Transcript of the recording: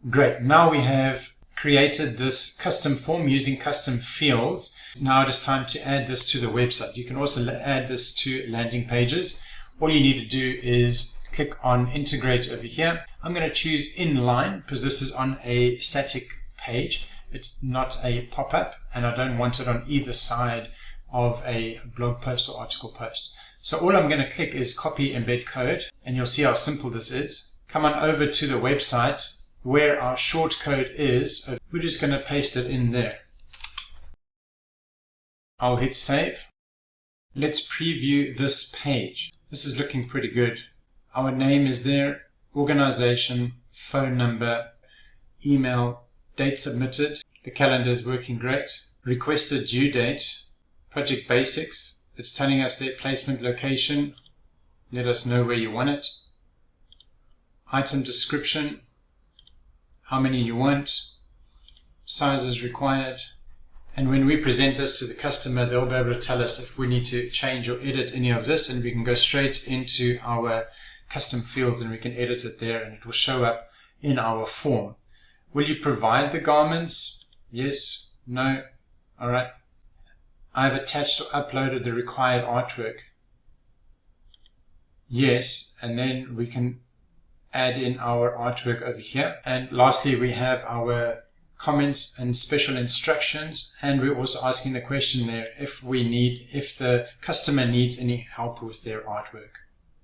Great. Now we have created this custom form using custom fields. Now it is time to add this to the website. You can also add this to landing pages. All you need to do is click on integrate over here. I'm going to choose inline because this is on a static page. It's not a pop-up, and I don't want it on either side of a blog post or article post. So all I'm going to click is copy embed code, and you'll see how simple this is. Come on over to the website where our short code is. We're just going to paste it in there. I'll hit save. Let's preview this page. This is looking pretty good. Our name is there, organization, phone number, email, date submitted. The calendar is working great. Requested due date, project basics. It's telling us their placement location. Let us know where you want it. Item description, how many you want, sizes required. And when we present this to the customer, they'll be able to tell us if we need to change or edit any of this, and we can go straight into our custom fields and we can edit it there, and it will show up in our form. Will you provide the garments? Yes, no. All right. I've attached or uploaded the required artwork. Yes, and then we can add in our artwork over here. And lastly, we have our comments and special instructions, and we're also asking the question there if the customer needs any help with their artwork.